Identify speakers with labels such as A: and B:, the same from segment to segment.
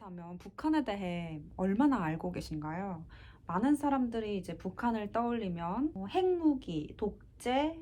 A: 그렇다면 북한에 대해 얼마나 알고 계신가요? 많은 사람들이 이제 북한을 떠올리면 핵무기, 독재,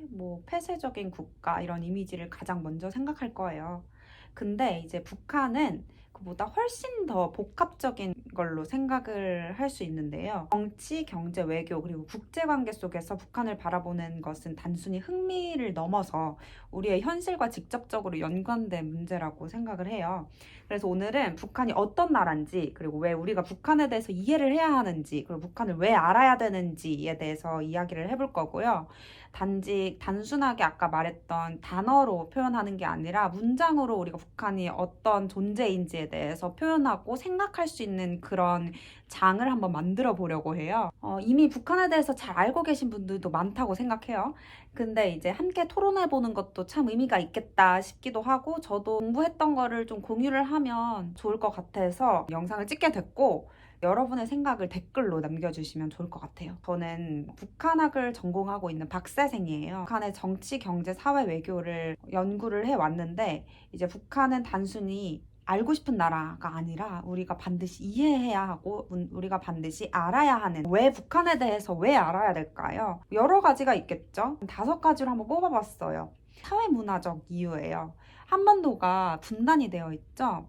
A: 폐쇄적인 국가 이런 이미지를 가장 먼저 생각할 거예요. 근데 이제 북한은 그보다 훨씬 더 복합적인 걸로 생각을 할 수 있는데요. 정치, 경제, 외교, 그리고 국제관계 속에서 북한을 바라보는 것은 단순히 흥미를 넘어서 우리의 현실과 직접적으로 연관된 문제라고 생각을 해요. 그래서 오늘은 북한이 어떤 나라인지, 그리고 왜 우리가 북한에 대해서 이해를 해야 하는지, 그리고 북한을 왜 알아야 되는지에 대해서 이야기를 해볼 거고요. 단지 단순하게 아까 말했던 단어로 표현하는 게 아니라 문장으로 우리가 북한이 어떤 존재인지에 대해서 표현하고 생각할 수 있는 그런 장을 한번 만들어 보려고 해요. 이미 북한에 대해서 잘 알고 계신 분들도 많다고 생각해요. 근데 이제 함께 토론해 보는 것도 참 의미가 있겠다 싶기도 하고, 저도 공부했던 거를 좀 공유를 하면 좋을 것 같아서 영상을 찍게 됐고, 여러분의 생각을 댓글로 남겨주시면 좋을 것 같아요. 저는 북한학을 전공하고 있는 박사생이에요. 북한의 정치, 경제, 사회, 외교를 연구를 해왔는데, 이제 북한은 단순히 알고 싶은 나라가 아니라 우리가 반드시 이해해야 하고 우리가 반드시 알아야 하는, 왜 북한에 대해서 왜 알아야 될까요? 여러 가지가 있겠죠? 5가지로 한번 뽑아봤어요. 사회문화적 이유예요. 한반도가 분단이 되어 있죠?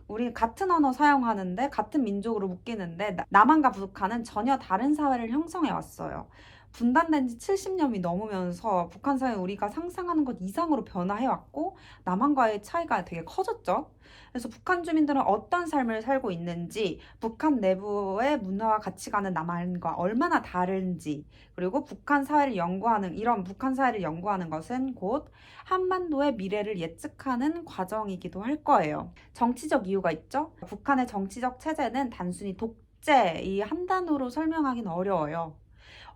A: 우리 같은 언어 사용하는데 같은 민족으로 묶이는데 남한과 북한은 전혀 다른 사회를 형성해 왔어요. 분단된 지 70년이 넘으면서 북한 사회 우리가 상상하는 것 이상으로 변화해 왔고, 남한과의 차이가 되게 커졌죠. 그래서 북한 주민들은 어떤 삶을 살고 있는지, 북한 내부의 문화와 가치관은 남한과 얼마나 다른지, 그리고 이런 북한 사회를 연구하는 것은 곧 한반도의 미래를 예측하는 과정이기도 할 거예요. 정치적 이유가 있죠. 북한의 정치적 체제는 단순히 독재 이 한 단어로 설명하기는 어려워요.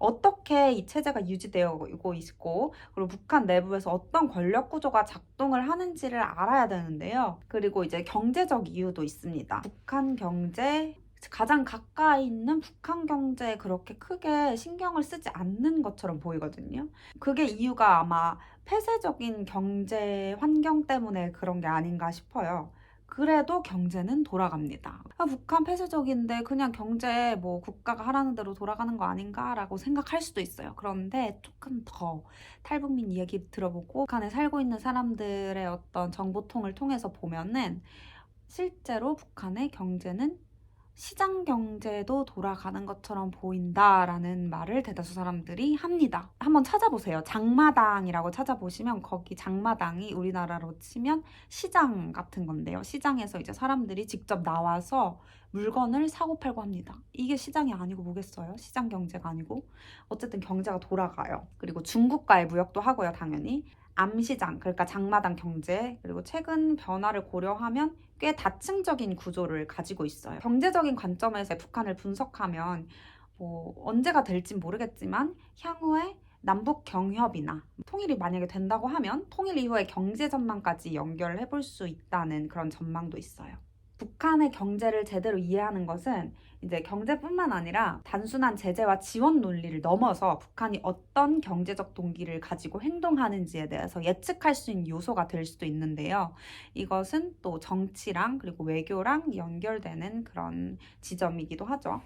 A: 어떻게 이 체제가 유지되고 있고, 그리고 북한 내부에서 어떤 권력 구조가 작동을 하는지를 알아야 되는데요. 그리고 이제 경제적 이유도 있습니다. 북한 경제, 가장 가까이 있는 북한 경제에 그렇게 크게 신경을 쓰지 않는 것처럼 보이거든요. 그게 이유가 아마 폐쇄적인 경제 환경 때문에 그런 게 아닌가 싶어요. 그래도 경제는 돌아갑니다. 북한 폐쇄적인데 그냥 경제 국가가 하라는 대로 돌아가는 거 아닌가라고 생각할 수도 있어요. 그런데 조금 더 탈북민 이야기 들어보고 북한에 살고 있는 사람들의 어떤 정보통을 통해서 보면은 실제로 북한의 경제는 시장 경제도 돌아가는 것처럼 보인다라는 말을 대다수 사람들이 합니다. 한번 찾아보세요. 장마당이라고 찾아보시면 거기 장마당이 우리나라로 치면 시장 같은 건데요. 시장에서 이제 사람들이 직접 나와서 물건을 사고 팔고 합니다. 이게 시장이 아니고 뭐겠어요? 시장 경제가 아니고. 어쨌든 경제가 돌아가요. 그리고 중국과의 무역도 하고요, 당연히. 암시장, 그러니까 장마당 경제, 그리고 최근 변화를 고려하면 꽤 다층적인 구조를 가지고 있어요. 경제적인 관점에서 북한을 분석하면 언제가 될진 모르겠지만 향후에 남북 경협이나 통일이 만약에 된다고 하면 통일 이후의 경제 전망까지 연결을 해볼 수 있다는 그런 전망도 있어요. 북한의 경제를 제대로 이해하는 것은 이제 경제뿐만 아니라 단순한 제재와 지원 논리를 넘어서 북한이 어떤 경제적 동기를 가지고 행동하는지에 대해서 예측할 수 있는 요소가 될 수도 있는데요. 이것은 또 정치랑 그리고 외교랑 연결되는 그런 지점이기도 하죠.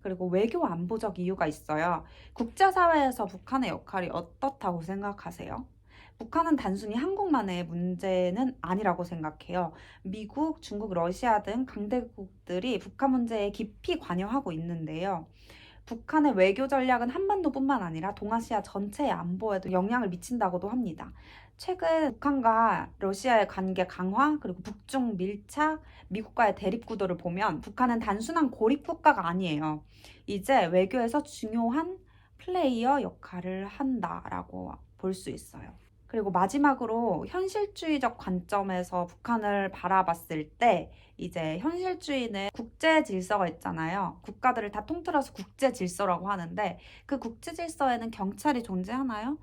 A: 그리고 외교 안보적 이유가 있어요. 국제사회에서 북한의 역할이 어떻다고 생각하세요? 북한은 단순히 한국만의 문제는 아니라고 생각해요. 미국, 중국, 러시아 등 강대국들이 북한 문제에 깊이 관여하고 있는데요. 북한의 외교 전략은 한반도뿐만 아니라 동아시아 전체의 안보에도 영향을 미친다고도 합니다. 최근 북한과 러시아의 관계 강화, 그리고 북중 밀착, 미국과의 대립 구도를 보면 북한은 단순한 고립 국가가 아니에요. 이제 외교에서 중요한 플레이어 역할을 한다라고 볼 수 있어요. 그리고 마지막으로 현실주의적 관점에서 북한을 바라봤을 때, 이제 현실주의는 국제 질서가 있잖아요. 국가들을 다 통틀어서 국제 질서라고 하는데, 그 국제 질서에는 경찰이 존재하나요?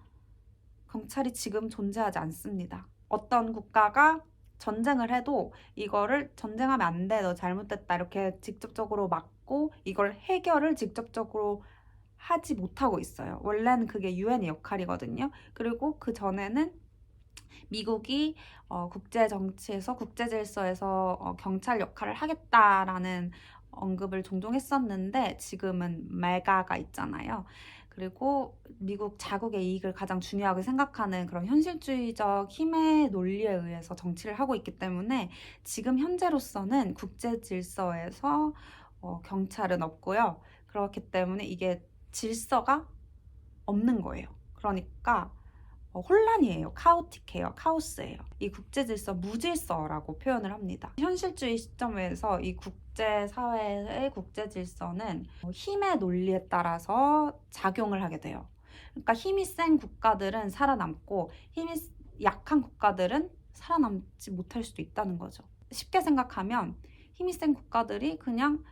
A: 경찰이 지금 존재하지 않습니다. 어떤 국가가 전쟁을 해도 이거를 전쟁하면 안 돼, 너 잘못됐다 이렇게 직접적으로 막고 이걸 해결을 직접적으로 하지 못하고 있어요. 원래는 그게 유엔의 역할이거든요. 그리고 그 전에는 미국이 국제 정치에서 국제 질서에서 경찰 역할을 하겠다라는 언급을 종종 했었는데 지금은 말가가 있잖아요. 그리고 미국 자국의 이익을 가장 중요하게 생각하는 그런 현실주의적 힘의 논리에 의해서 정치를 하고 있기 때문에 지금 현재로서는 국제 질서에서 경찰은 없고요. 그렇기 때문에 이게 질서가 없는 거예요. 그러니까 혼란이에요. 카오틱해요. 카오스예요. 이 국제질서 무질서라고 표현을 합니다. 현실주의 시점에서 이 국제사회의 국제질서는 힘의 논리에 따라서 작용을 하게 돼요. 그러니까 힘이 센 국가들은 살아남고 힘이 약한 국가들은 살아남지 못할 수도 있다는 거죠. 쉽게 생각하면 힘이 센 국가들이 그냥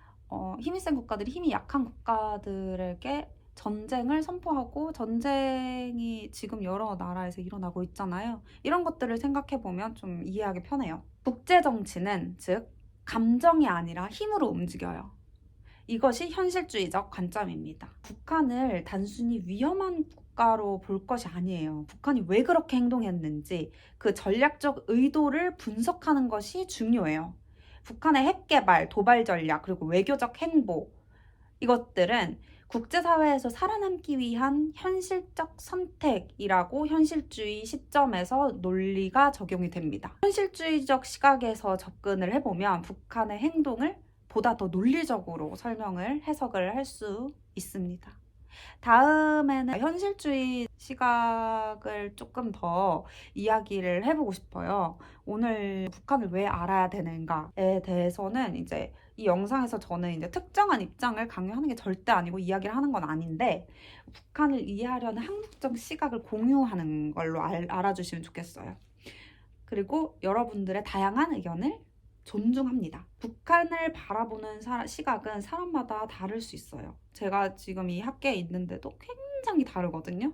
A: 힘이 센 국가들이 힘이 약한 국가들에게 전쟁을 선포하고 전쟁이 지금 여러 나라에서 일어나고 있잖아요. 이런 것들을 생각해보면 좀 이해하기 편해요. 국제정치는 즉 감정이 아니라 힘으로 움직여요. 이것이 현실주의적 관점입니다. 북한을 단순히 위험한 국가로 볼 것이 아니에요. 북한이 왜 그렇게 행동했는지 그 전략적 의도를 분석하는 것이 중요해요. 북한의 핵 개발, 도발 전략, 그리고 외교적 행보 이것들은 국제사회에서 살아남기 위한 현실적 선택이라고 현실주의 시점에서 논리가 적용이 됩니다. 현실주의적 시각에서 접근을 해보면 북한의 행동을 보다 더 논리적으로 설명을 해석을 할 수 있습니다. 다음에는 현실주의 시각을 조금 더 이야기를 해보고 싶어요. 오늘 북한을 왜 알아야 되는가에 대해서는 이제 이 영상에서 저는 이제 특정한 입장을 강요하는 게 절대 아니고 이야기를 하는 건 아닌데 북한을 이해하려는 항목적 시각을 공유하는 걸로 알아주시면 좋겠어요. 그리고 여러분들의 다양한 의견을 존중합니다. 북한을 바라보는 시각은 사람마다 다를 수 있어요. 제가 지금 이 학계에 있는데도 굉장히 다르거든요.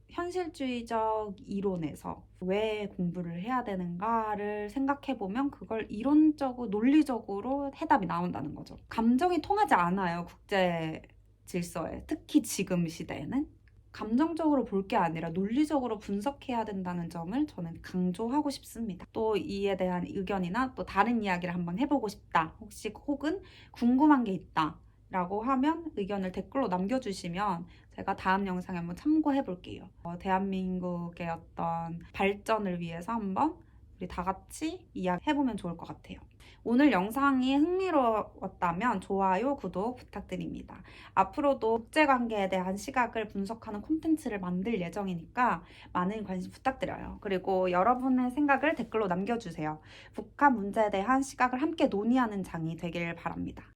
A: 현실주의적 이론에서 왜 공부를 해야 되는가를 생각해보면 그걸 이론적으로, 논리적으로 해답이 나온다는 거죠. 감정이 통하지 않아요, 국제 질서에. 특히 지금 시대에는. 감정적으로 볼 게 아니라 논리적으로 분석해야 된다는 점을 저는 강조하고 싶습니다. 또 이에 대한 의견이나 또 다른 이야기를 한번 해보고 싶다. 혹은 궁금한 게 있다. 라고 하면 의견을 댓글로 남겨주시면 제가 다음 영상에 한번 참고해 볼게요. 대한민국의 어떤 발전을 위해서 한번 우리 다 같이 이야기해보면 좋을 것 같아요. 오늘 영상이 흥미로웠다면 좋아요, 구독 부탁드립니다. 앞으로도 국제관계에 대한 시각을 분석하는 콘텐츠를 만들 예정이니까 많은 관심 부탁드려요. 그리고 여러분의 생각을 댓글로 남겨주세요. 북한 문제에 대한 시각을 함께 논의하는 장이 되길 바랍니다.